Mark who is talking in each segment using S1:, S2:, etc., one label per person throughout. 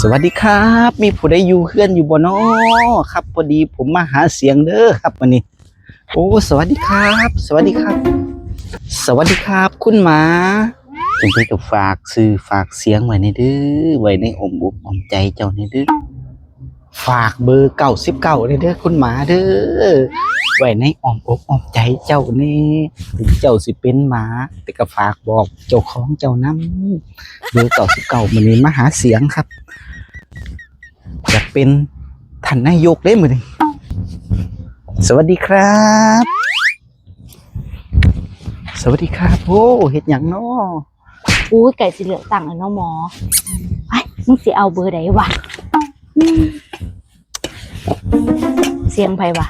S1: สวัสดีครับมีผู้ใดอยู่เฮือนอยู่บ่น้อครับพอดีผมมาหาเสียงเด้อครับวันนี้โอ้สวัสดีครับสวัสดีครับสวัสดีครับคุณหมาจึงไปกับฝากสื่อฝากเสียงไว้ในเด้อไว้ในอ้อมอกอ้อมใจเจ้าในเด้อฝากเบอร์99ในเด้อคุณหมาเด้อไว้ในอ้อมอกอ้อมใจเจ้านี่ถึงเจ้าสิเป็นหมาแต่ก็ฝากบอกเจ้าของเจ้านำเบอร์99มื้อนี้มาหาเสียงครับจะเป็นท่านนายกได้มื้อนี้สวัสดีครับสวัสดีครับโอ้เฮ็ดหยังน้อ
S2: อุ้ยไก่สีเหลืองต่างเลยเนาะหมอไอ้มึงสิเอาเบอร์ไหนวะเสียงไผวะ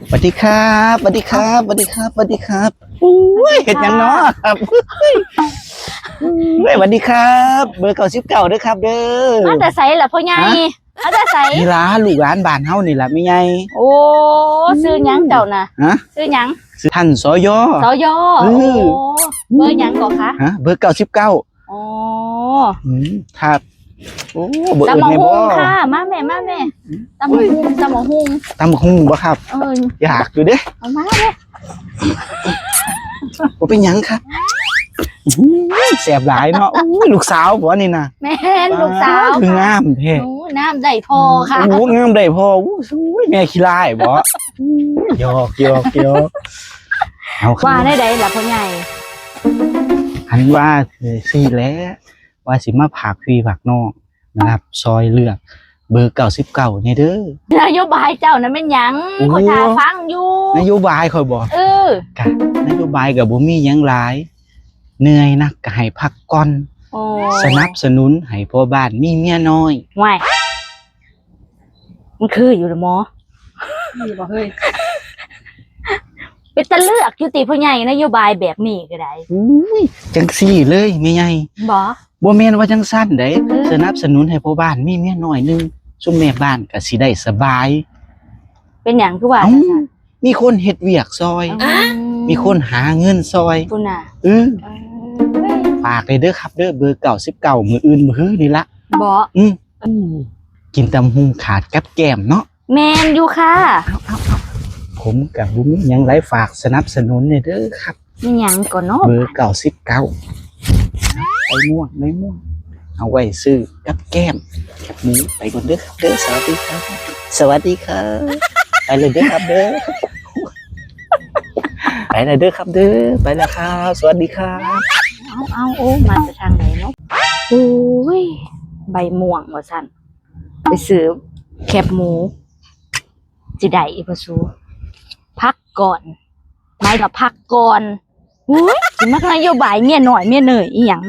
S1: สวัสดีครับสวัสดีครับสวัสดีครับสวัสดีครับโอ้ยเฮ็ดหยังน้อครับสวัสดีครับเบอร์99เด้อครับเด้อ
S2: มาแต่ไสล่ะพ่อใหญ่มาแต่ไส
S1: นี่ล่ะลูกหลานบ้านเฮานี่ล่ะแม่ใหญ่
S2: โอ้ซื้อหยังเจ้าน่ะ
S1: ฮะ
S2: ซื้อหยัง
S1: ชื่อท่านสย
S2: สยโอ้เบอร์หยังก่อคะ
S1: ฮะเบอร์99
S2: อ๋อ
S1: ครับโอ้เบอร์
S2: ตำ
S1: อื่น
S2: มะ
S1: แม่
S2: ฮุ
S1: บ่
S2: งค่ะมาแม่ตำมะฮุง
S1: ตำบักหุ่งบ่ครับอยากอยู่เด้
S2: เอามาเด้
S1: บ่เป็นหยังครับแสบหลายเนาะลูกสาวบ่นี่น่ะ
S2: แม่นลูกสาว
S1: คืองามแท้
S2: โอ้น้ำได้พอค่ะ
S1: โอ้งามได้พอโอ้ยแม่ขี้ร้ายบ่หยอกเอา
S2: ว่าได้ล่ะพ่อใหญ่
S1: หันว่าสิแหละว่าสิมาผากพี่ผากน้องนะครับซอยเลือกเบอร์99นี่เด้อน
S2: โยบายเจ้านั้นเป็นหยังขอทาฟังอยู่
S1: นโยบายค่อยบอกกะนโยบายกับบ่มีหยังหลายเหนื่อยนักก็ให้พักก่อนสนับสนุนให้พ่อบ้านมีเมียน้อย
S2: ว้ายมันคืออยู่หรือหมอนี่บ่เฮ้ยเป็นตะเลือกอยู่ติพ่อใหญ่นโยบายแบบนี้ก็ได้
S1: จังซี่เลยแม่ใหญ่บ่แม่นว่าจังซั่นเด้สนับสนุนให้พ่อบ้านมีเมียน้อยนึงซุมแม่บ้านก็สิได้สบาย
S2: เป็นหยังคือว่า
S1: มีคนเฮ็ดเวียกซอยมีคนหาเงินซอย
S2: พุ่นน่ะ
S1: ฝากเลยเด้อครับเด้อเบอร์99มื้ออื่นมื้อนี่ละ
S2: บ่
S1: กินตำหุงขาดกับแก้มเนาะ
S2: แม่นอยู่ค่ะ
S1: ผมกับบุ้มยังไรฝากสนับสนุนเนี่ยเด้อครับ
S2: นี่ยังก่อนเนาะ
S1: เบอร์99ไปม่วงเอาไว้ซื้อกับแก้มกับหมูไปก่อนเด้อครับเด้อสวัสดีครับสวัสดีครับไปเลยเด้อครับเด้อไปเลยเด้อครับเด้อไปแล้วครับสวัสดีครับ
S2: เอาโอ้มาจากทางไหนเนาะโอ้ยใบม่วงว่าสั่นไปซื้อแคบหมูจิได้อีพสูพักก่อนไม่ก็พักก่อนอุ้ยสิมักนโยบายเมียหน่อยเมียเหนื่อยอีหยัง